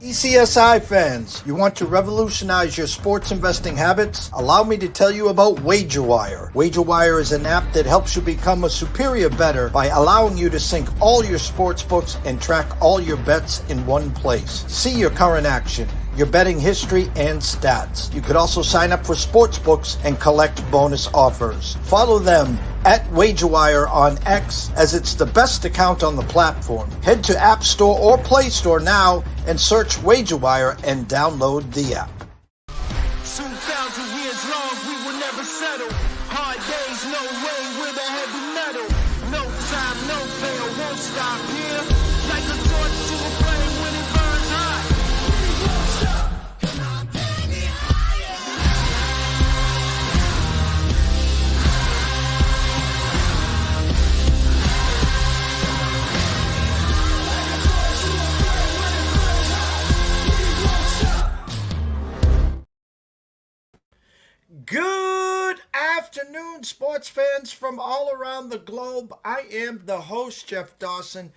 ECSI fans, you want to revolutionize your sports investing habits? Allow me to tell you about WagerWire. WagerWire is an app that helps you become a superior bettor by allowing you to sync all your sports books and track all your bets in one place. See your current action, your betting history, and stats. You could also sign up for sports books and collect bonus offers. Follow them at WagerWire on X, as it's the best account on the platform. Head to App Store or Play Store now and search WagerWire and download the app. 2,000 years long, we will never settle. Hard days, no way, with a heavy metal. No time, no fail, won't stop here. Like a torch to a flame when it burns hot. We won't stop, come on, bring it higher. Good afternoon, sports fans from all around the globe. I am the host, Jeff Dawson,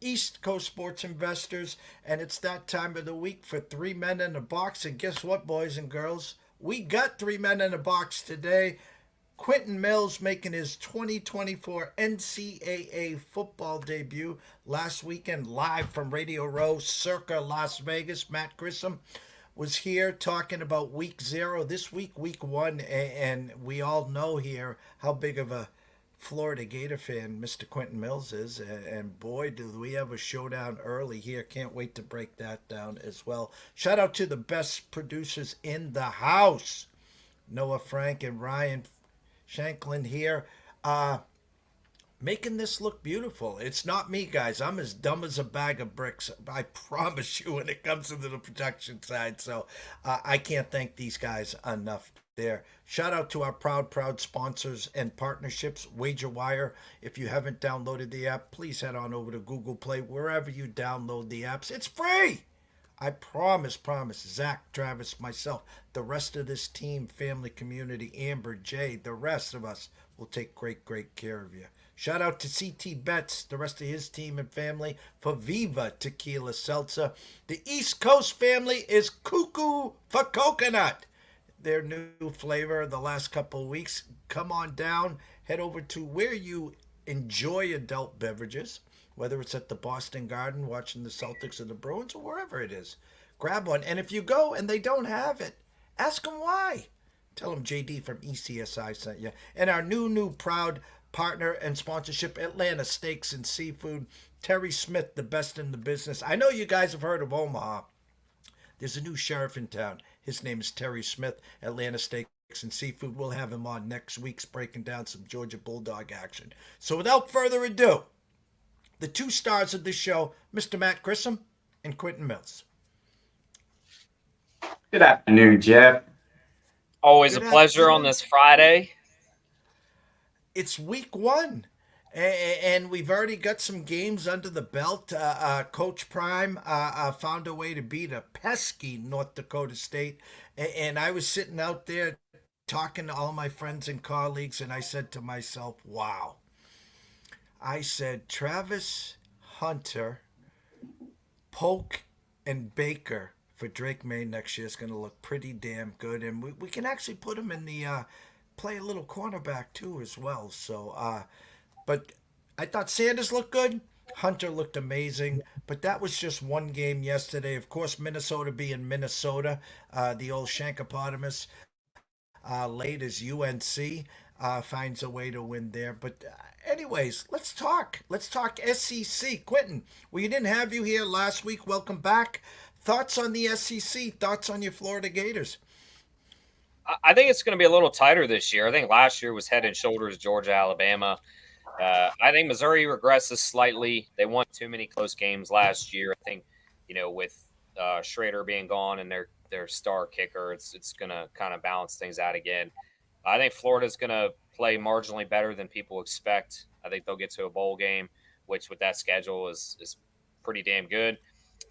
East Coast Sports Investors, and it's that time of the week for Three Men in a Box. And guess what, boys and girls? We got Three Men in a Box today. Quentin Mills making his 2024 NCAA football debut last weekend live from Radio Row, circa Las Vegas. Matt Grissom was here talking about week 0. This week 1, and we all know here how big of a Florida Gator fan Mr. Quentin Mills is, and boy, do we have a showdown early here. Can't wait to break that down as well. Shout out to the best producers in the house, Noah Frank and Ryan Shanklin here, making this look beautiful. It's not me, guys. I'm as dumb as a bag of bricks, I promise you, when it comes to the production side. So I can't thank these guys enough there. Shout out to our proud sponsors and partnerships, WagerWire. If you haven't downloaded the app, please head on over to Google Play, wherever you download the apps. It's free. I promise, Zach, Travis, myself, the rest of this team, family, community, Amber, Jay, the rest of us will take great care of you. Shout out to CT Betts, the rest of his team and family, for Viva Tequila Seltzer. The East Coast family is cuckoo for coconut. Their new flavor the last couple of weeks. Come on down. Head over to where you enjoy adult beverages, whether it's at the Boston Garden watching the Celtics or the Bruins or wherever it is. Grab one. And if you go and they don't have it, ask them why. Tell them JD from ECSI sent you. And our new proud partner and sponsorship, Atlanta Steaks and Seafood. Terry Smith, the best in the business. I know you guys have heard of Omaha. There's a new sheriff in town. His name is Terry Smith, Atlanta Steaks and Seafood. We'll have him on next week's breaking down some Georgia Bulldog action. So without further ado, the two stars of this show, Mr. Matt Grissom and Quentin Mills. Good afternoon, Jeff. Always a pleasure on this Friday. It's week 1, and we've already got some games under the belt. Coach Prime found a way to beat a pesky North Dakota State, and I was sitting out there talking to all my friends and colleagues, and I said to myself, wow. I said, Travis Hunter, Polk, and Baker for Drake May next year is going to look pretty damn good, and we can actually put him in the play a little cornerback too as well. So, but I thought Sanders looked good. Hunter looked amazing, but that was just one game yesterday. Of course, Minnesota being Minnesota, the old Shankopotamus, late as UNC finds a way to win there. But anyways, let's talk SEC. Quentin, we didn't have you here last week. Welcome back. Thoughts on the SEC? Thoughts on your Florida Gators? I think it's going to be a little tighter this year. I think last year was head and shoulders Georgia, Alabama. I think Missouri regresses slightly. They won too many close games last year. I think, with Schrader being gone and their star kicker, it's going to kind of balance things out again. I think Florida's going to play marginally better than people expect. I think they'll get to a bowl game, which with that schedule is pretty damn good.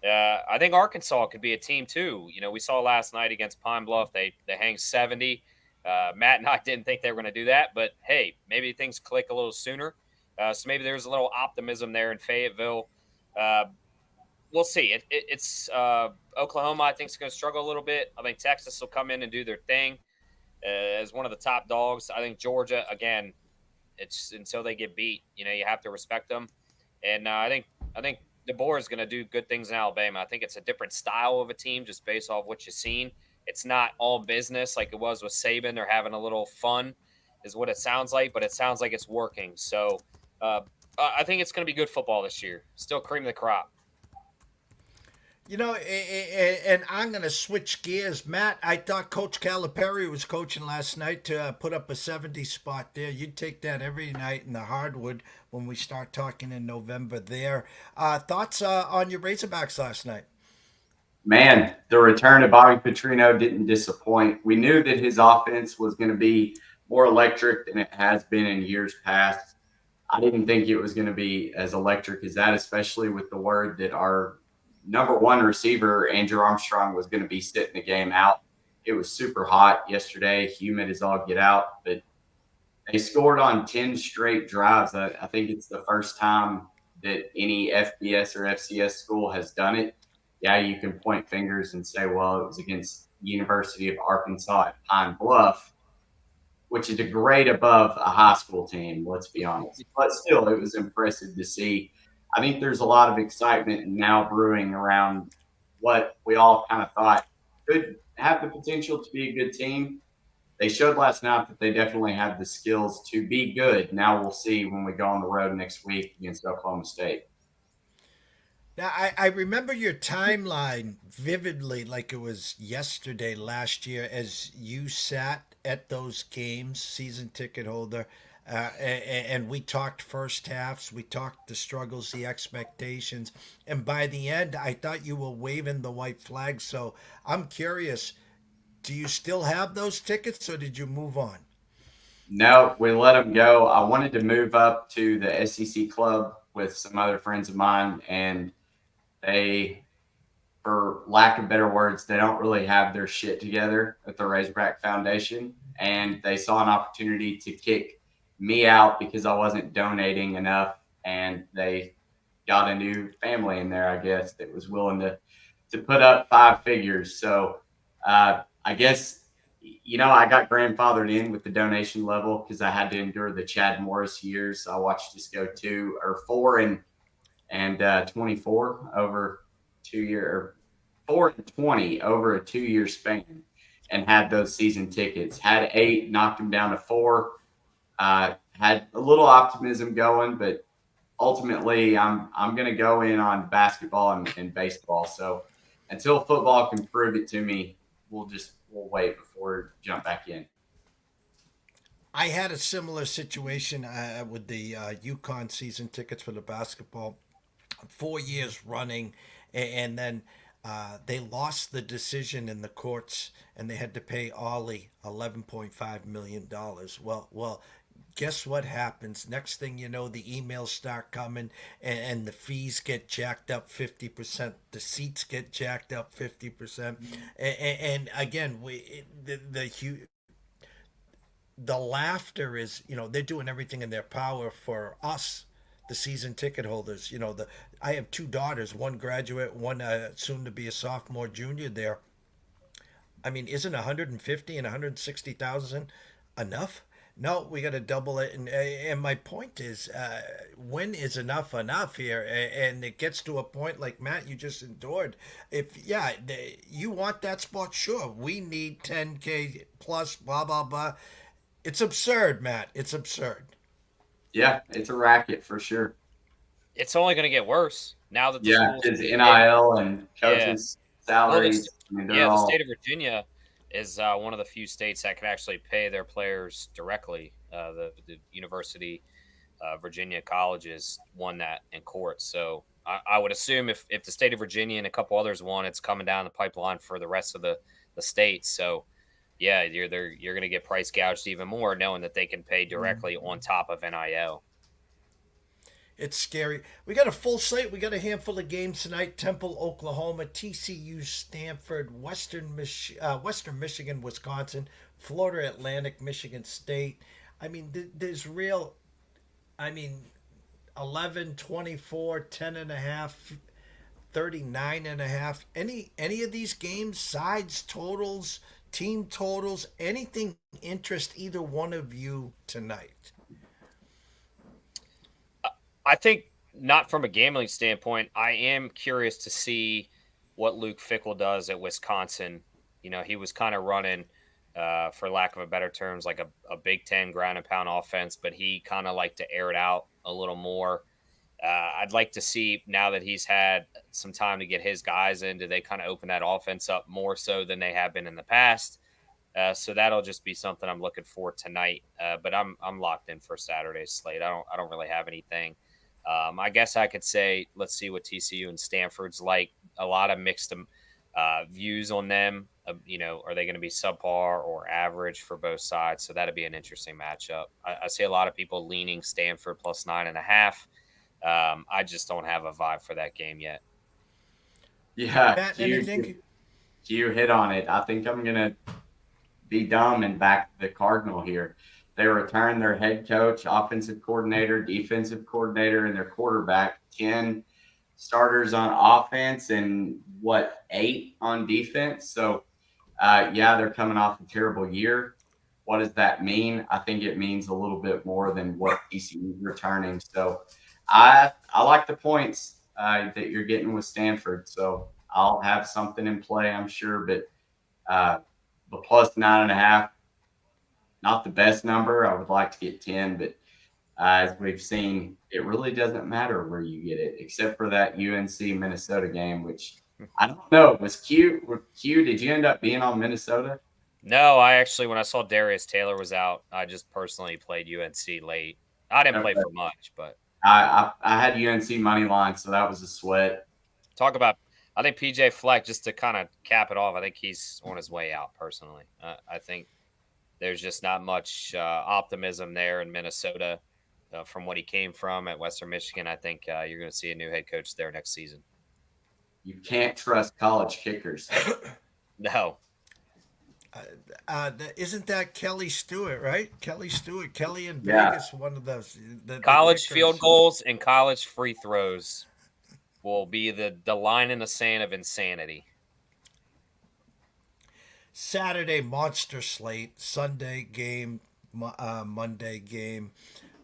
I think Arkansas could be a team too. We saw last night against Pine Bluff, they hang 70. Matt and I didn't think they were going to do that, but hey, maybe things click a little sooner. So maybe there's a little optimism there in Fayetteville. we'll see. It's Oklahoma. I think is going to struggle a little bit. I think Texas will come in and do their thing as one of the top dogs. I think Georgia again. It's until they get beat. You have to respect them. And I think DeBoer is going to do good things in Alabama. I think it's a different style of a team just based off what you've seen. It's not all business like it was with Saban. They're having a little fun, is what it sounds like, but it sounds like it's working. So I think it's going to be good football this year. Still cream of the crop. And I'm going to switch gears. Matt, I thought Coach Calipari was coaching last night to put up a 70 spot there. You'd take that every night in the hardwood when we start talking in November there. Thoughts on your Razorbacks last night? Man, the return of Bobby Petrino didn't disappoint. We knew that his offense was going to be more electric than it has been in years past. I didn't think it was going to be as electric as that, especially with the word that our number one receiver, Andrew Armstrong, was going to be sitting the game out. It was super hot yesterday, humid as all get out, but they scored on 10 straight drives. I think it's the first time that any FBS or FCS school has done it. Yeah, you can point fingers and say, well, it was against University of Arkansas at Pine Bluff, which is a grade above a high school team, let's be honest. But still, it was impressive to see. I think there's a lot of excitement now brewing around what we all kind of thought could have the potential to be a good team. They showed last night that they definitely have the skills to be good. Now we'll see when we go on the road next week against Oklahoma State. Now, I remember your timeline vividly like it was yesterday last year as you sat at those games, season ticket holder, and we talked first halves, we talked the struggles, the expectations, and by the end, I thought you were waving the white flag. So I'm curious, do you still have those tickets or did you move on? No, we let them go. I wanted to move up to the SEC club with some other friends of mine, and they, for lack of better words, they don't really have their shit together at the Razorback Foundation. And they saw an opportunity to kick me out because I wasn't donating enough. And they got a new family in there, I guess, that was willing to put up 5 figures. So I guess, I got grandfathered in with the donation level because I had to endure the Chad Morris years. I watched us go 4 and 24 over 2 year, 4 and 20 over a 2-year span, and had those season tickets. Had 8, knocked them down to 4. Had a little optimism going, but ultimately I'm going to go in on basketball and baseball. So until football can prove it to me, we'll wait before we jump back in. I had a similar situation with the UConn season tickets for the basketball, 4 years running, and then they lost the decision in the courts, and they had to pay Ollie $11.5 million. Well, guess what happens? Next thing you know, the emails start coming, and the fees get jacked up 50%. The seats get jacked up 50%. And again, the laughter is, they're doing everything in their power for us, the season ticket holders. I have 2 daughters, one graduate, one soon to be a sophomore, junior there. I mean, isn't 150 and 160,000 enough? No, we got to double it. And my point is, when is enough here? And it gets to a point like Matt, you just endured. You want that spot, sure. We need 10K plus, blah, blah, blah. It's absurd, Matt. It's absurd. Yeah, it's a racket for sure. It's only going to get worse now that the it's NIL and coaches' salaries. The state of Virginia is one of the few states that can actually pay their players directly. The University Virginia colleges won that in court. So I would assume if the state of Virginia and a couple others won, it's coming down the pipeline for the rest of the states. So yeah, you're going to get price gouged even more, knowing that they can pay directly on top of NIL. It's scary. We got a full slate. We got a handful of games tonight. Temple, Oklahoma, TCU, Stanford, Western Michigan, Wisconsin, Florida Atlantic, Michigan State. I mean, there's 11, 24, 10 and a half, 39.5. Any of these games, sides, totals, team totals, anything interest either one of you tonight? I think not from a gambling standpoint. I am curious to see what Luke Fickell does at Wisconsin. He was kind of running, for lack of a better terms, like a Big Ten ground and pound offense, but he kind of liked to air it out a little more. I'd like to see now that he's had some time to get his guys in, do they kind of open that offense up more so than they have been in the past? So that'll just be something I'm looking for tonight. But I'm locked in for Saturday's slate. I don't really have anything. I guess I could say let's see what TCU and Stanford's like. A lot of mixed views on them. Are they going to be subpar or average for both sides? So that'd be an interesting matchup. I see a lot of people leaning Stanford plus 9.5. I just don't have a vibe for that game yet. Yeah, Matt, anything? you hit on it. I think I'm going to be dumb and back the Cardinal here. They return their head coach, offensive coordinator, defensive coordinator, and their quarterback. 10 starters on offense and 8 on defense. So, they're coming off a terrible year. What does that mean? I think it means a little bit more than what TCU is returning. So, I like the points that you're getting with Stanford. So I'll have something in play, I'm sure. But the plus 9.5, not the best number. I would like to get 10, but as we've seen, it really doesn't matter where you get it, except for that UNC Minnesota game, which I don't know was cute. Did you end up being on Minnesota? No, I actually, when I saw Darius Taylor was out, I just personally played UNC late. I didn't play for much, but I had UNC money line, so that was a sweat. talk about. I think PJ Fleck, just to kind of cap it off, I think he's on his way out. Personally, I think there's just not much optimism there in Minnesota from what he came from at Western Michigan. I think you're going to see a new head coach there next season. You can't trust college kickers. No. Isn't that Kelly Stewart, right? Kelly in Vegas, one of those. The College kickers. field goals and college free throws will be the line in the sand of insanity. Saturday monster slate, Sunday game, Monday game.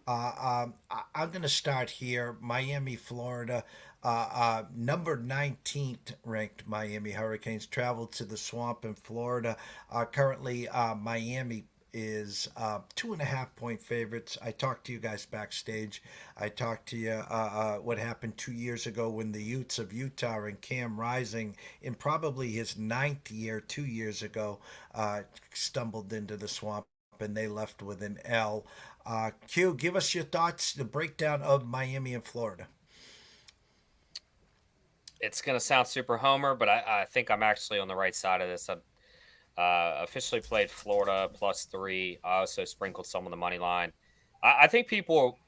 I'm going to start here. Miami, Florida. Number 19th ranked Miami Hurricanes travel to the swamp in Florida. Currently, Miami is 2.5-point favorites. I talked to you guys backstage. I talked to you what happened 2 years ago when the Utes of Utah and Cam Rising, in probably his 9th year, 2 years ago, stumbled into the swamp and they left with an L. Q, give us your thoughts, the breakdown of Miami and Florida. It's going to sound super homer, but I think I'm actually on the right side of this. I officially played Florida plus 3. I also sprinkled some on the money line. I think people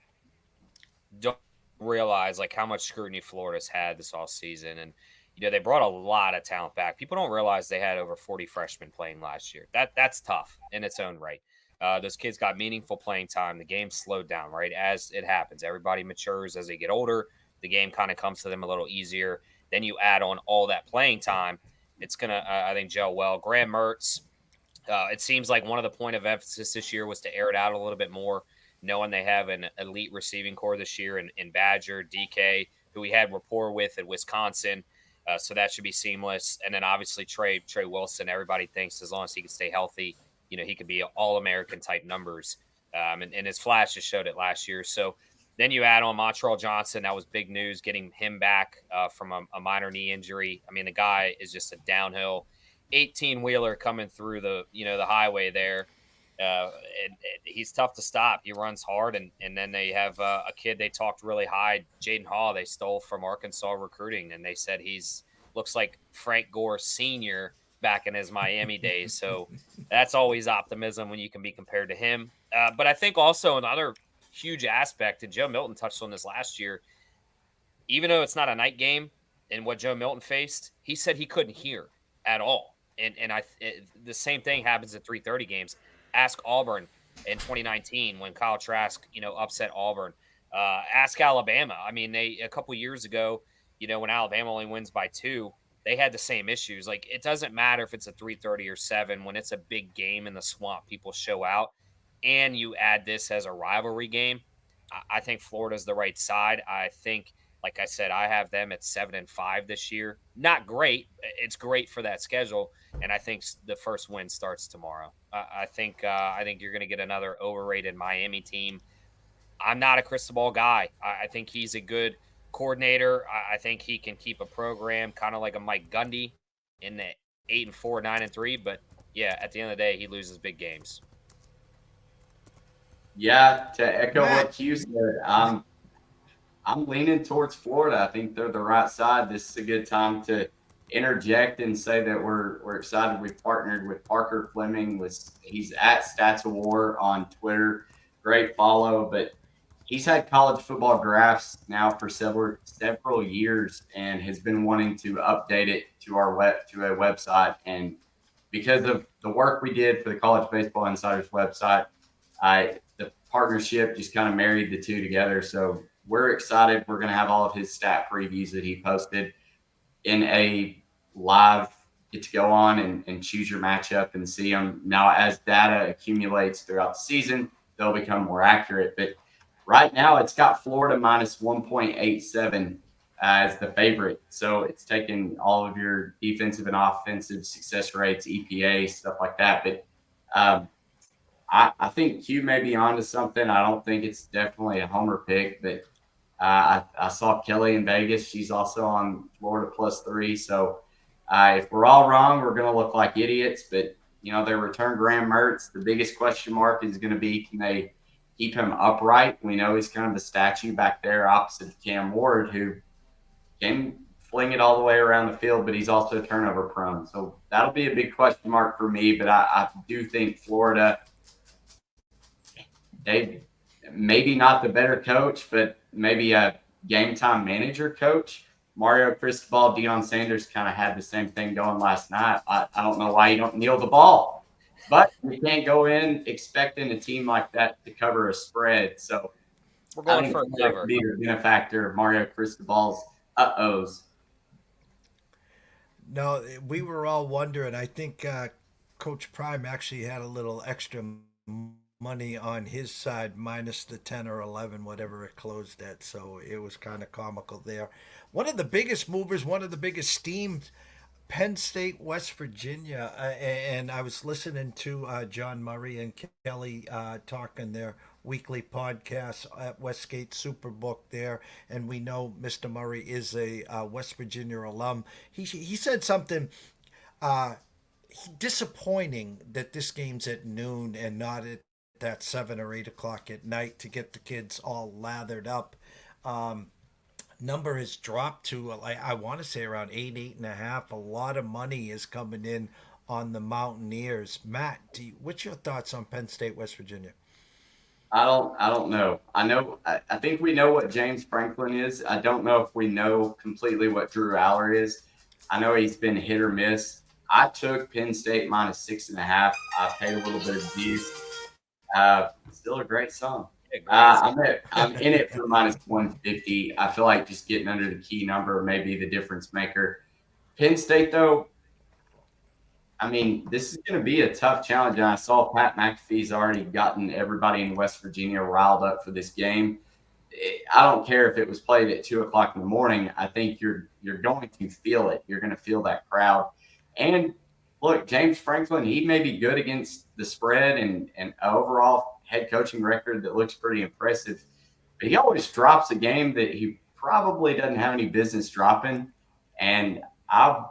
don't realize like how much scrutiny Florida's had this all season. And, they brought a lot of talent back. People don't realize they had over 40 freshmen playing last year. That's tough in its own right. Those kids got meaningful playing time. The game slowed down, right? As it happens, everybody matures as they get older. The game kind of comes to them a little easier. Then you add on all that playing time. It's going to, I think, gel well. Graham Mertz, it seems like one of the point of emphasis this year was to air it out a little bit more, knowing they have an elite receiving core this year in Badger, DK, who we had rapport with at Wisconsin. So that should be seamless. And then obviously Trey Wilson, everybody thinks as long as he can stay healthy, he could be All-American type numbers. And his flashes showed it last year. So then you add on Montreal Johnson. That was big news, getting him back from a minor knee injury. I mean, the guy is just a downhill 18-wheeler coming through the highway there. And he's tough to stop. He runs hard. And then they have a kid they talked really high, Jaden Hall, they stole from Arkansas recruiting. And they said looks like Frank Gore Sr. back in his Miami days. So that's always optimism when you can be compared to him. But I think also another huge aspect, and Joe Milton touched on this last year, even though it's not a night game and what Joe Milton faced, he said he couldn't hear at all. And the same thing happens at 3:30 games. Ask Auburn in 2019 when Kyle Trask, upset Auburn. Ask Alabama. I mean, a couple years ago, when Alabama only wins by 2, they had the same issues. Like, it doesn't matter if it's a 3:30 or 7. When it's a big game in the swamp, people show out, and you add this as a rivalry game. I think Florida's the right side. I think, like I said, I have them at 7-5 this year. Not great. It's great for that schedule, and I think the first win starts tomorrow. I think you're going to get another overrated Miami team. I'm not a crystal ball guy. I think he's a good coordinator. I think he can keep a program kind of like a Mike Gundy in the 8-4, 9-3. But yeah, at the end of the day, he loses big games. Yeah, to echo what you said, I'm leaning towards Florida. I think they're the right side. This is a good time to interject and say that we're excited. We've partnered with Parker Fleming. He's at Stats of War on Twitter. Great follow, but he's had college football graphs now for several years and has been wanting to update it to a website. And because of the work we did for the College Baseball Insiders website, the partnership just kind of married the two together. So we're excited. We're going to have all of his stat previews that he posted in a live get to go on and choose your matchup and see them. Now, as data accumulates throughout the season, they'll become more accurate. But right now, it's got Florida minus 1.87 as the favorite. So it's taking all of your defensive and offensive success rates, EPA, stuff like that. But I think Q may be onto something. I don't think it's definitely a homer pick, but I saw Kelly in Vegas. She's also on Florida +3. So if we're all wrong, we're going to look like idiots. But, they return Graham Mertz. The biggest question mark is going to be, can they keep him upright? We know he's kind of a statue back there opposite of Cam Ward, who can fling it all the way around the field, but he's also turnover prone. So that'll be a big question mark for me. But I do think Florida – they maybe not the better coach, but maybe a game time manager coach. Mario Cristobal, Deion Sanders kind of had the same thing going last night. I don't know why you don't kneel the ball, but you can't go in expecting a team like that to cover a spread. So we're going for a cover. A factor of Mario Cristobal's uh-ohs. No, we were all wondering. I think Coach Prime actually had a little extra money on his side, minus the 10 or 11, whatever it closed at. So it was kind of comical there. One of the biggest movers, one of the biggest steams, Penn State, West Virginia. And I was listening to John Murray and Kelly talking their weekly podcast at Westgate Superbook there. And we know Mr. Murray is a West Virginia alum. He said something disappointing that this game's at noon and not at that 7 or 8 o'clock at night to get the kids all lathered up. Number has dropped to, I want to say, around 8.5. A lot of money is coming in on the Mountaineers. Matt, what's your thoughts on Penn State, West Virginia? I don't know. I think we know what James Franklin is. I don't know if we know completely what Drew Aller is. I know he's been hit or miss. I took Penn State minus 6.5. I paid a little bit of dues. Still a great song. I'm in it for minus 150. I feel like just getting under the key number may be the difference maker. Penn State, though, this is going to be a tough challenge. And I saw Pat McAfee's already gotten everybody in West Virginia riled up for this game. I don't care if it was played at 2 o'clock in the morning. I think you're going to feel it. You're going to feel that crowd. And look, James Franklin, he may be good against the spread and overall head coaching record that looks pretty impressive. But he always drops a game that he probably doesn't have any business dropping. And I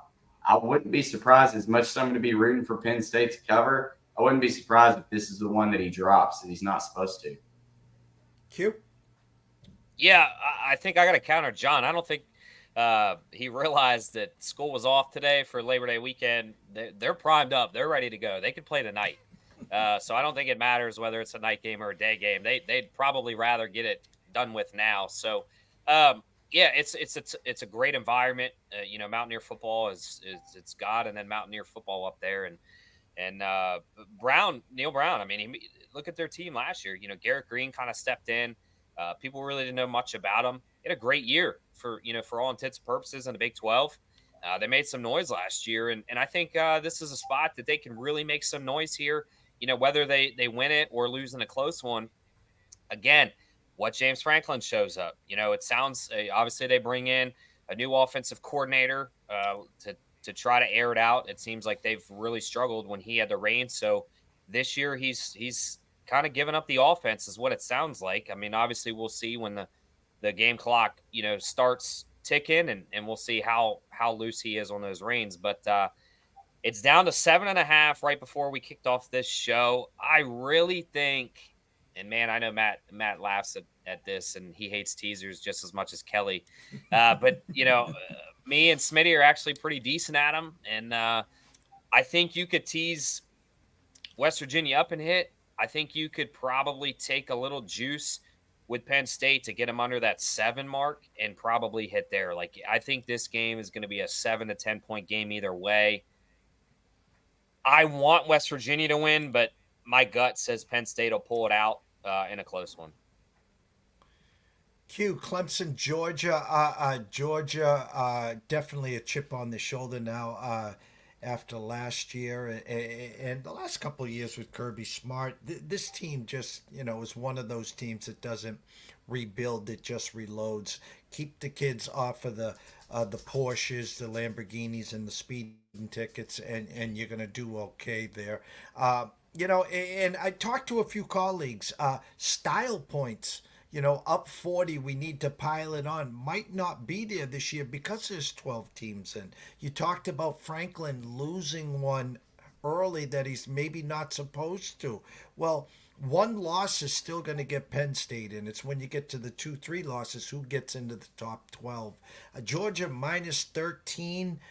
wouldn't be surprised, as much as I'm going to be rooting for Penn State to cover, I wouldn't be surprised if this is the one that he drops that he's not supposed to. Q? Yeah, I think I got to counter John. I don't think he realized that school was off today for Labor Day weekend. They're primed up. They're ready to go. They could play tonight. So I don't think it matters whether it's a night game or a day game. They'd probably rather get it done with now. So, yeah, it's a great environment. Mountaineer football is it's God, and then Mountaineer football up there, and Neil Brown. Look at their team last year. Garrett Green kind of stepped in. People really didn't know much about him. he had a great year for all intents and purposes in the Big 12. They made some noise last year, and I think this is a spot that they can really make some noise here. Whether they win it or lose in a close one. Again, what James Franklin shows up. It sounds obviously they bring in a new offensive coordinator to try to air it out. It seems like they've really struggled when he had the reins. So this year he's kind of given up the offense, is what it sounds like. I mean, obviously we'll see when the game clock starts ticking, and we'll see how loose he is on those reins. But it's down to 7.5 right before we kicked off this show. I really think, and man, I know Matt laughs at this, and he hates teasers just as much as Kelly. But me and Smitty are actually pretty decent at them, and I think you could tease West Virginia up and hit. I think you could probably take a little juice with Penn State to get them under that 7 mark and probably hit there. Like, I think this game is going to be a 7 to 10 point game either way. I want West Virginia to win, but my gut says Penn State will pull it out in a close one. Q, Clemson, Georgia. Georgia, definitely a chip on the shoulder now after last year and the last couple of years with Kirby Smart. This team just, is one of those teams that doesn't rebuild, it just reloads. Keep the kids off of the Porsches, the Lamborghinis, and the speeding tickets, and you're going to do okay there. And I talked to a few colleagues. Style points, up 40, we need to pile it on, might not be there this year because there's 12 teams in. You talked about Franklin losing one early that he's maybe not supposed to. Well, one loss is still going to get Penn State in. It's when you get to the 2-3 losses who gets into the top 12. Georgia minus 13.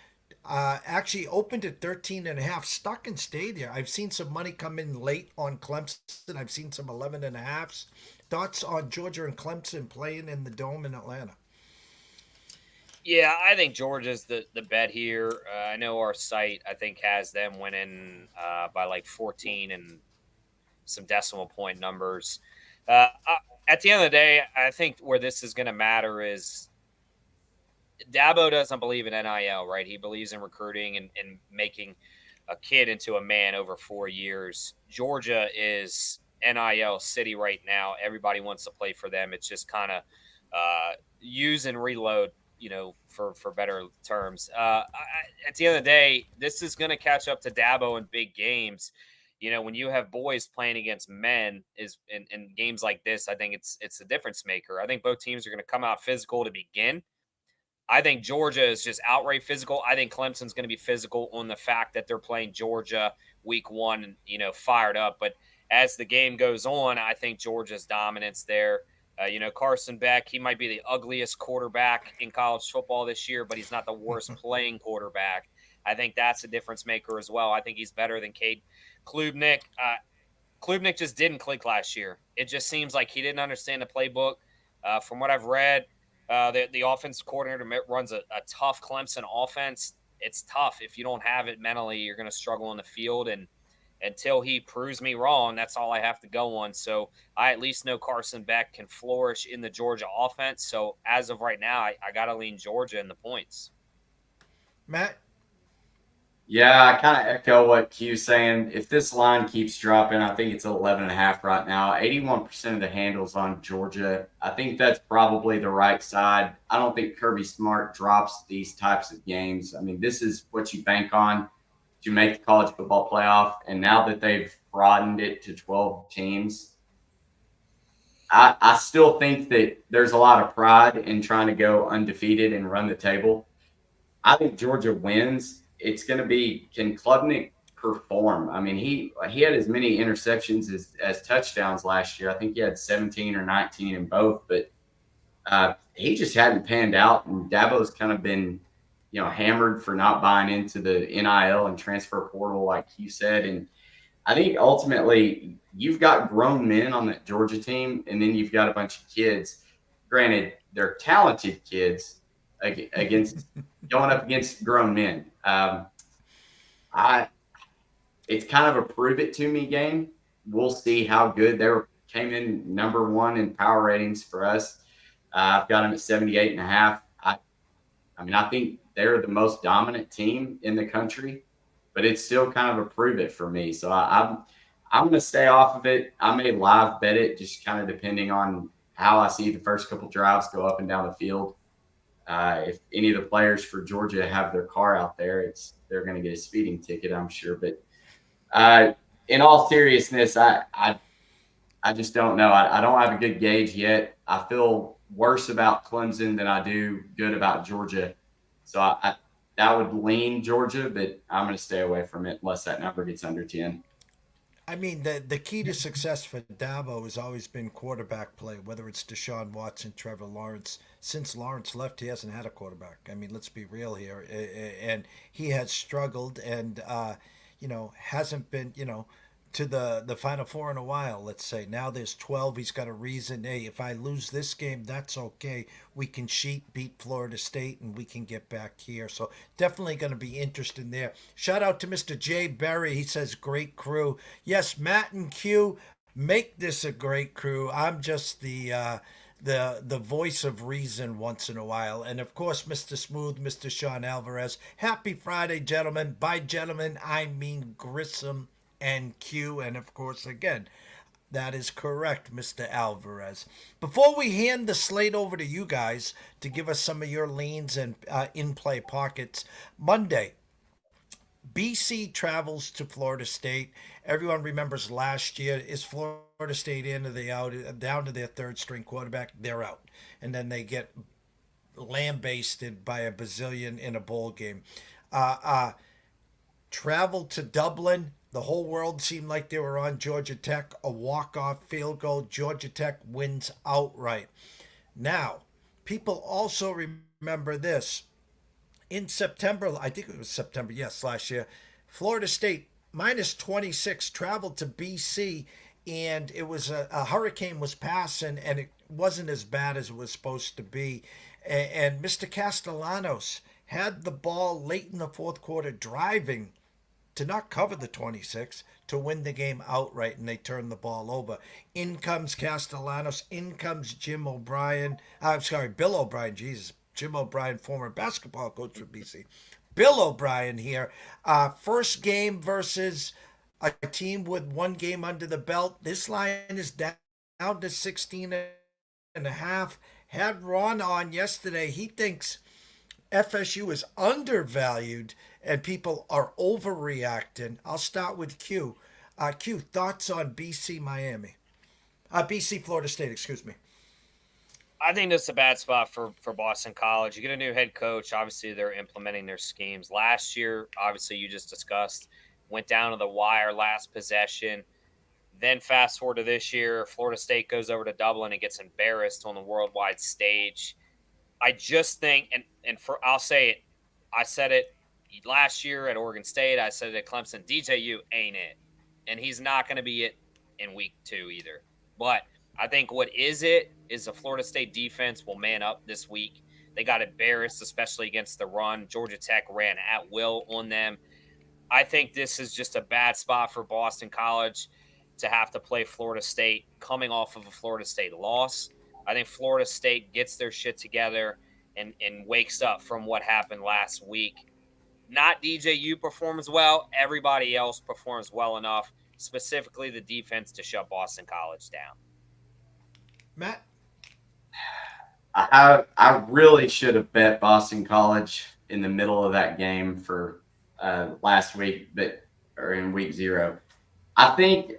Actually opened at 13.5, stuck and stayed there. I've seen some money come in late on Clemson. I've seen some 11.5s. Thoughts on Georgia and Clemson playing in the Dome in Atlanta? Yeah, I think Georgia's the bet here. I know our site, I think, has them winning by like 14 and some decimal point numbers. At the end of the day, I think where this is going to matter is Dabo doesn't believe in NIL, right? He believes in recruiting and making a kid into a man over 4 years. Georgia is NIL city right now. Everybody wants to play for them. It's just kind of use and reload, for better terms. At the end of the day, this is going to catch up to Dabo in big games. When you have boys playing against men in games like this, I think it's a difference maker. I think both teams are going to come out physical to begin. I think Georgia is just outright physical. I think Clemson's going to be physical on the fact that they're playing Georgia week 1, fired up. But as the game goes on, I think Georgia's dominance there. Carson Beck, he might be the ugliest quarterback in college football this year, but he's not the worst playing quarterback. I think that's a difference maker as well. I think he's better than Cade Klubnik. Klubnik just didn't click last year. It just seems like he didn't understand the playbook. From what I've read, the offensive coordinator runs a tough Clemson offense. It's tough. If you don't have it mentally, you're going to struggle on the field. And until he proves me wrong, that's all I have to go on. So I at least know Carson Beck can flourish in the Georgia offense. So as of right now, I got to lean Georgia in the points. Matt? Yeah, I kind of echo what Q's saying. If this line keeps dropping, I think it's 11.5 right now. 81% of the handles on Georgia. I think that's probably the right side. I don't think Kirby Smart drops these types of games. I mean, this is what you bank on to make the college football playoff. And now that they've broadened it to 12 teams, I still think that there's a lot of pride in trying to go undefeated and run the table. I think Georgia wins. It's going to be, can Klubnik perform? I mean, he had as many interceptions as touchdowns last year. I think he had 17 or 19 in both, but he just hadn't panned out. And Dabo's kind of been, hammered for not buying into the NIL and transfer portal, like you said. And I think ultimately you've got grown men on that Georgia team, and then you've got a bunch of kids. Granted, they're talented kids against going up against grown men. It's kind of a prove it to me game. We'll see how good came in number 1 in power ratings for us. I've got them at 78.5. I mean, I think they're the most dominant team in the country, but it's still kind of a prove it for me. So I'm going to stay off of it. I may live bet it, just kind of depending on how I see the first couple drives go up and down the field. If any of the players for Georgia have their car out there, they're going to get a speeding ticket, I'm sure. But in all seriousness, I just don't know. I don't have a good gauge yet. I feel worse about Clemson than I do good about Georgia. So that would lean Georgia, but I'm going to stay away from it unless that number gets under 10. I mean, the key to success for Dabo has always been quarterback play, whether it's Deshaun Watson, Trevor Lawrence. Since Lawrence left, he hasn't had a quarterback. I mean, let's be real here. And he has struggled and, hasn't been, to the Final Four in a while, let's say. Now there's 12. He's got a reason. Hey, if I lose this game, that's okay. We can beat Florida State, and we can get back here. So definitely going to be interesting there. Shout out to Mr. Jay Berry. He says, great crew. Yes, Matt and Q, make this a great crew. I'm just the voice of reason once in a while. And of course, Mr. Smooth, Mr. Sean Alvarez. Happy Friday, gentlemen. By gentlemen, I mean Grissom and Q, and of course, again, that is correct, Mr. Alvarez. Before we hand the slate over to you guys to give us some of your leans and in-play pockets, Monday, BC travels to Florida State. Everyone remembers last year, is Florida State in or they out? Down to their third-string quarterback, they're out. And then they get lambasted by a bazillion in a bowl game. Travel to Dublin. The whole world seemed like they were on Georgia Tech. A walk-off field goal. Georgia Tech wins outright. Now, people also remember this. In September, I think it was September, yes, last year, Florida State, minus 26, traveled to BC, and it was a hurricane was passing, and it wasn't as bad as it was supposed to be. And Mr. Castellanos had the ball late in the fourth quarter driving to not cover the 26, to win the game outright, and they turned the ball over. In comes Castellanos. In comes Bill O'Brien, Jesus. Jim O'Brien, former basketball coach for BC. Bill O'Brien here. First game versus a team with one game under the belt. This line is down to 16.5. Had Ron on yesterday. He thinks FSU is undervalued and people are overreacting. I'll start with Q. Q, thoughts on BC Florida State, excuse me. I think this is a bad spot for Boston College. You get a new head coach. Obviously, they're implementing their schemes. Last year, obviously, you just discussed, went down to the wire last possession. Then fast forward to this year, Florida State goes over to Dublin and gets embarrassed on the worldwide stage. I just think, I'll say it, I said it last year at Oregon State, I said it at Clemson, DJU ain't it. And he's not going to be it in week 2 either. But I think what is it is the Florida State defense will man up this week. They got embarrassed, especially against the run. Georgia Tech ran at will on them. I think this is just a bad spot for Boston College to have to play Florida State coming off of a Florida State loss. I think Florida State gets their shit together and wakes up from what happened last week. Not DJU performs well. Everybody else performs well enough, specifically the defense, to shut Boston College down. Matt? I really should have bet Boston College in the middle of that game for last week, or in week 0. I think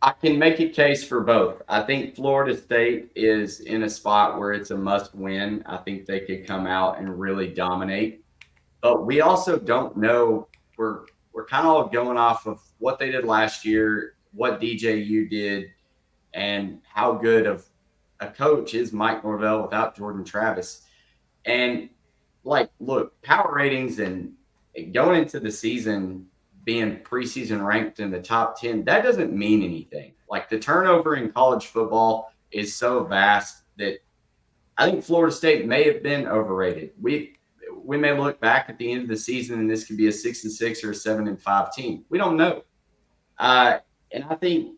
I can make a case for both. I think Florida State is in a spot where it's a must win. I think they could come out and really dominate. But we also don't know. We're kind of all going off of what they did last year, what DJU did, and how good of a coach is Mike Norvell without Jordan Travis. And look, power ratings and going into the season being preseason ranked in the top 10, that doesn't mean anything. Like, the turnover in college football is so vast that I think Florida State may have been overrated. We may look back at the end of the season and this could be a 6-6 or a 7-5 team. We don't know. And I think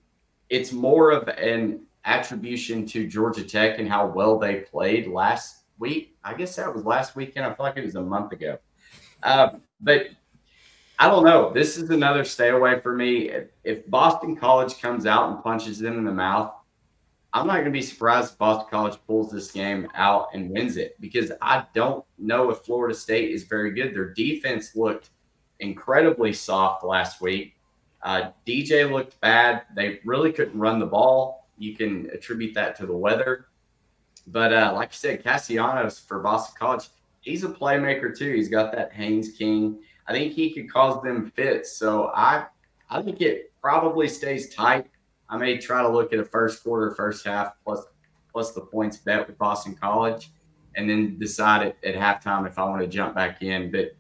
it's more of an attribution to Georgia Tech and how well they played last week. I guess that was last weekend. I feel like it was a month ago. But I don't know. This is another stay away for me. If Boston College comes out and punches them in the mouth, I'm not going to be surprised if Boston College pulls this game out and wins it, because I don't know if Florida State is very good. Their defense looked incredibly soft last week. DJ looked bad. They really couldn't run the ball. You can attribute that to the weather. But like I said, Castellanos for Boston College, he's a playmaker too. He's got that Haynes King. I think he could cause them fits. So I think it probably stays tight. I may try to look at a first quarter, first half plus the points bet with Boston College, and then decide at halftime if I want to jump back in. But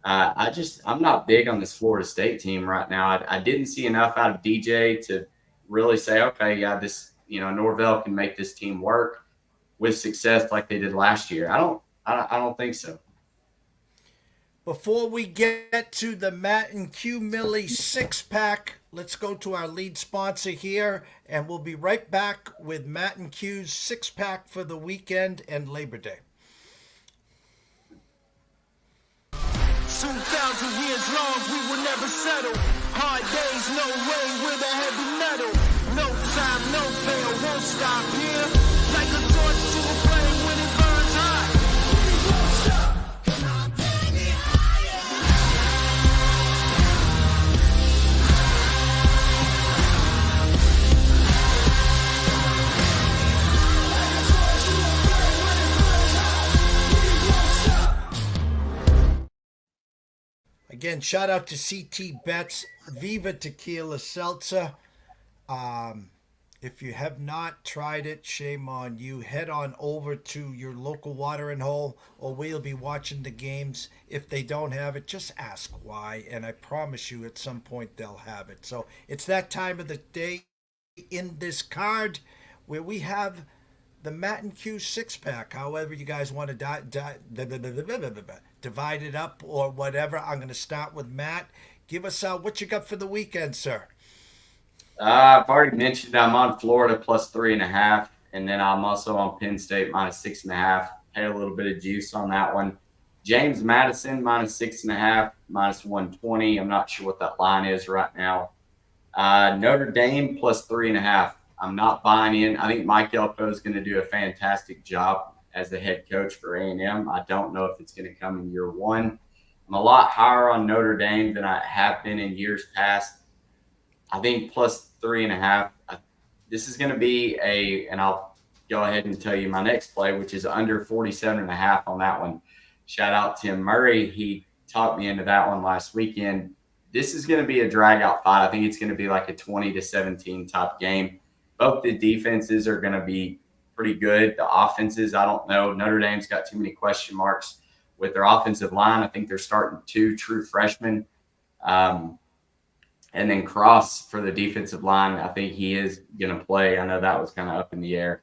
I'm not big on this Florida State team right now. I didn't see enough out of DJ to really say, okay, yeah, Norvell can make this team work with success like they did last year. I don't think so. Before we get to the Matt and Q Millie 6-pack, let's go to our lead sponsor here, and we'll be right back with Matt and Q's 6-pack for the weekend and Labor Day. 2,000 years long, we will never settle. Hard days, no way, with a heavy metal. No time, no fail, won't stop here. Like a torch to a flame when it burns hot. We won't stop, come on, bring it higher. Like a torch to a flame when it burns hot. We won't stop. Again, shout out to CT Bets, Viva Tequila Seltzer. If you have not tried it, shame on you. Head on over to your local watering hole, or we'll be watching the games. If they don't have it, just ask why, and I promise you at some point they'll have it. So it's that time of the day in this card where we have the Matt and Q 6-pack, however you guys want to divide it up or whatever. I'm going to start with Matt. Give us what you got for the weekend, sir. I've already mentioned I'm on Florida plus 3.5, and then I'm also on Penn State minus 6.5. Had a little bit of juice on that one. James Madison minus 6.5, minus 120. I'm not sure what that line is right now. Notre Dame plus 3.5. I'm not buying in. I think Mike Elko is going to do a fantastic job as the head coach for A&M. I don't know if it's going to come in year one. I'm a lot higher on Notre Dame than I have been in years past. I think plus 3.5. This is going to be and I'll go ahead and tell you my next play, which is under 47.5 on that one. Shout out Tim Murray. He talked me into that one last weekend. This is going to be a drag out fight. I think it's going to be like a 20-17 type game. Both the defenses are going to be pretty good. The offenses, I don't know. Notre Dame's got too many question marks with their offensive line. I think they're starting 2 true freshmen. And then Cross for the defensive line, I think he is going to play. I know that was kind of up in the air.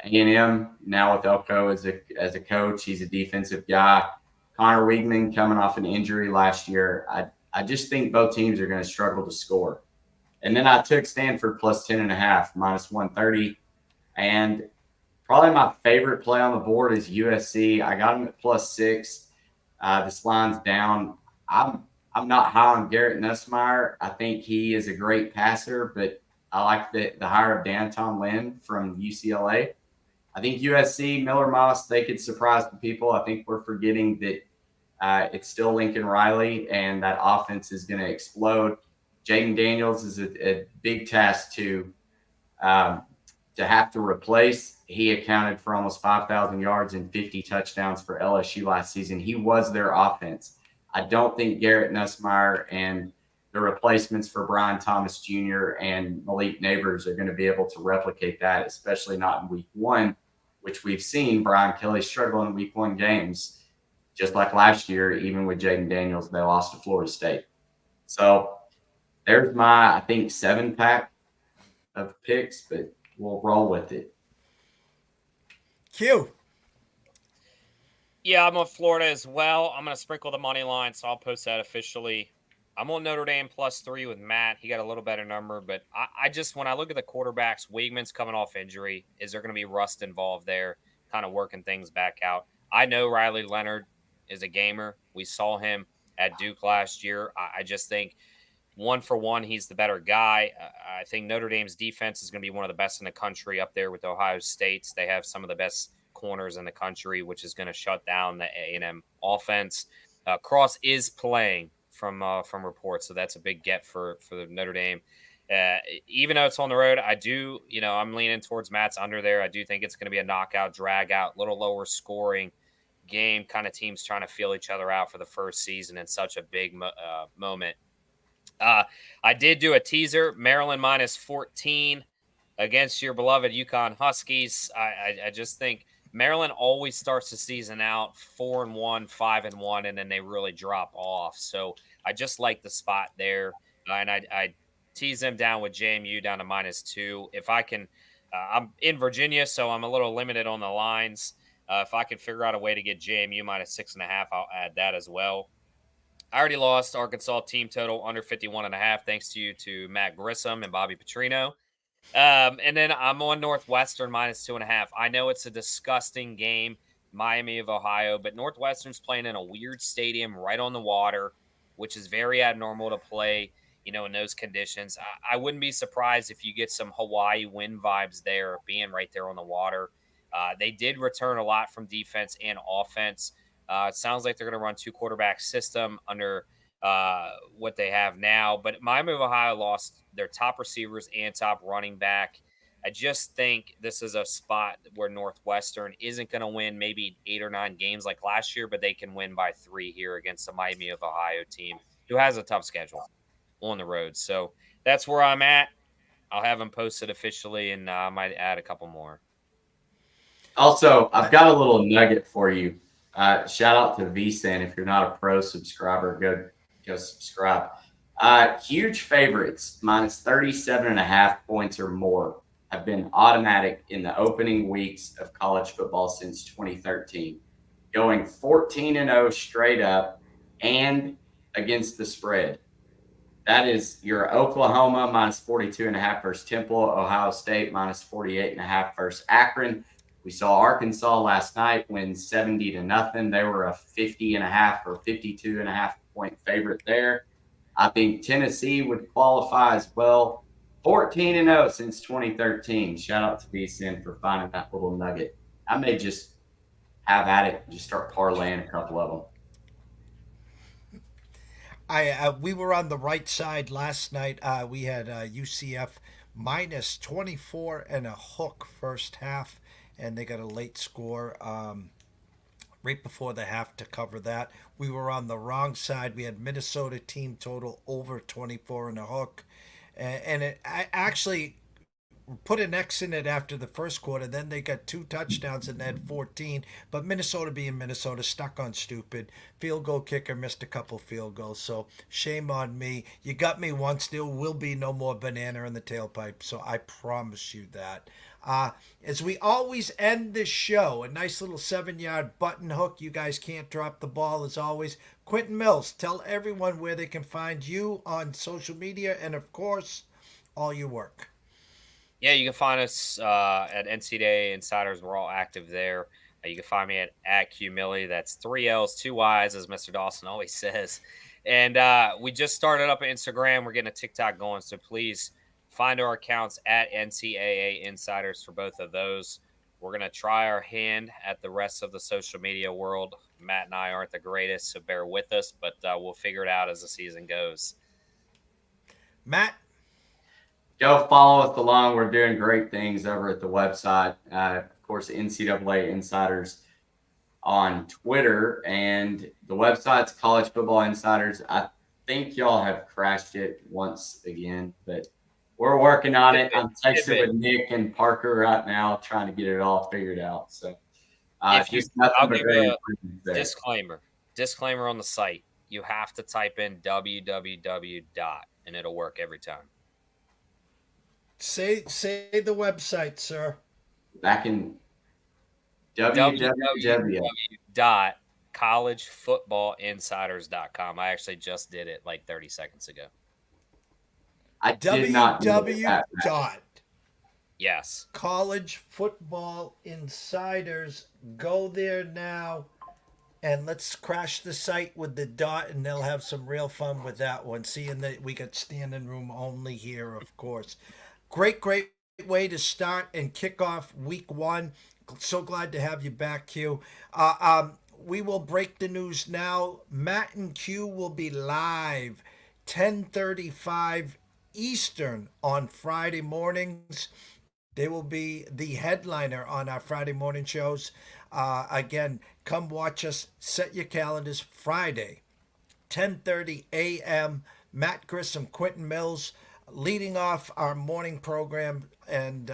A&M now with Elko as a coach, he's a defensive guy. Connor Weigman coming off an injury last year. I just think both teams are going to struggle to score. And then I took Stanford plus 10.5, minus 130. And probably my favorite play on the board is USC. I got them at plus 6. This line's down. I'm not high on Garrett Nussmeier. I think he is a great passer, but I like the hire of Danton Lynn from UCLA. I think USC, Miller Moss, they could surprise the people. I think we're forgetting that it's still Lincoln Riley, and that offense is going to explode. Jaden Daniels is a big task to have to replace. He accounted for almost 5,000 yards and 50 touchdowns for LSU last season. He was their offense. I don't think Garrett Nussmeier and the replacements for Brian Thomas Jr. and Malik Neighbors are going to be able to replicate that, especially not in week one, which we've seen Brian Kelly struggle in week one games. Just like last year, even with Jaden Daniels, they lost to Florida State. So there's my, I think, 7-pack of picks, but we'll roll with it. Q. Yeah, I'm on Florida as well. I'm going to sprinkle the money line, so I'll post that officially I'm on Notre Dame +3 with Matt. He got a little better number, but I just when I look at the quarterbacks, Weigman's coming off injury. Is there going to be rust involved there? Kind of working things back out. I know Riley Leonard is a gamer. We saw him at Duke last year. I just think one for one, he's the better guy. I think Notre Dame's defense is going to be one of the best in the country up there with Ohio State's. They have some of the best corners in the country, which is going to shut down the A&M offense. Cross is playing from reports, so that's a big get for the Notre Dame. Even though it's on the road, I'm leaning towards Matt's under there. I do think it's going to be a knockout, drag out, little lower scoring game, kind of teams trying to feel each other out for the first season in such a big moment. I did do a teaser, Maryland -14 against your beloved UConn Huskies. I just think Maryland always starts the season out 4-1, 5-1, and then they really drop off. So I just like the spot there, and I tease them down with JMU down to -2. If I can, I'm in Virginia, so I'm a little limited on the lines. If I can figure out a way to get JMU -6.5, I'll add that as well. I already lost Arkansas team total under 51.5, thanks to Matt Grissom and Bobby Petrino. And then I'm on Northwestern -2.5. I know it's a disgusting game, Miami of Ohio, but Northwestern's playing in a weird stadium right on the water, which is very abnormal to play, in those conditions. I wouldn't be surprised if you get some Hawaii wind vibes there, being right there on the water. They did return a lot from defense and offense. It sounds like they're going to run 2-quarterback system under what they have now. But Miami of Ohio lost their top receivers and top running back. I just think this is a spot where Northwestern isn't going to win maybe 8 or 9 games like last year, but they can win by 3 here against the Miami of Ohio team who has a tough schedule on the road. So that's where I'm at. I'll have them posted officially, and I might add a couple more. Also, I've got a little nugget for you. Shout out to VSAN. If you're not a pro subscriber, go subscribe. Huge favorites, -37.5 points or more, have been automatic in the opening weeks of college football since 2013, going 14-0 straight up and against the spread. That is your Oklahoma -42.5 versus Temple, Ohio State -48.5 versus Akron. We saw Arkansas last night win 70-0. They were a 50.5 or 52.5 point favorite there. I think Tennessee would qualify as well. 14-0 since 2013. Shout out to VSN for finding that little nugget. I may just have at it and just start parlaying a couple of them. We were on the right side last night. We had UCF -24 and a hook first half, and they got a late score right before the half to cover that. We were on the wrong side. We had Minnesota team total over 24 and a hook, and I actually put an X in it after the first quarter. Then they got 2 touchdowns and they had 14. But Minnesota being Minnesota, stuck on stupid. Field goal kicker missed a couple field goals. So shame on me. You got me once. There will be no more banana in the tailpipe. So I promise you that. As we always end this show, a nice little 7-yard button hook. You guys can't drop the ball as always. Quentin Mills, tell everyone where they can find you on social media and, of course, all your work. Yeah, you can find us at NCAA Insiders. We're all active there. You can find me at QMilly. That's 3 L's, 2 Y's, as Mr. Dawson always says. And we just started up Instagram. We're getting a TikTok going, so please find our accounts at NCAA Insiders for both of those. We're going to try our hand at the rest of the social media world. Matt and I aren't the greatest, so bear with us, but we'll figure it out as the season goes. Matt? Go follow us along. We're doing great things over at the website. Of course, NCAA Insiders on Twitter, and the website's College Football Insiders. I think y'all have crashed it once again, but we're working on it. I'm texting with Nick and Parker right now, trying to get it all figured out. So, I'll give you a disclaimer on the site. You have to type in www. and it'll work every time. Say the website, sir. Back in www. collegefootballinsiders.com. I actually just did it like 30 seconds ago. I did not know www. that. dot Yes. College Football Insiders. Go there now. And let's crash the site with the dot, and they'll have some real fun with that one. Seeing that we got standing room only here, of course. Great way to start and kick off week one. So glad to have you back, Q. We will break the news now. Matt and Q will be live 10:35 Eastern on Friday mornings. They will be the headliner on our Friday morning shows. Again, come watch us. Set your calendars. Friday, 10:30 a.m. Matt Grissom, Quentin Mills, leading off our morning program, and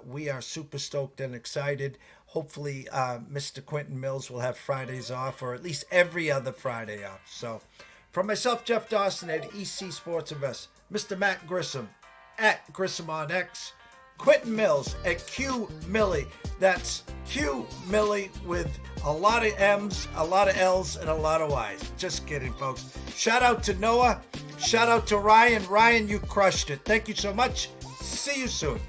we are super stoked and excited. Hopefully, Mr. Quentin Mills will have Fridays off, or at least every other Friday off. So, from myself, Jeff Dawson at EC Sports Invest, Mr. Matt Grissom at Grissom on X, Quentin Mills at Q Millie. That's Q Millie with a lot of M's, a lot of L's, and a lot of Y's. Just kidding, folks. Shout out to Noah. Shout out to Ryan. Ryan, you crushed it. Thank you so much. See you soon.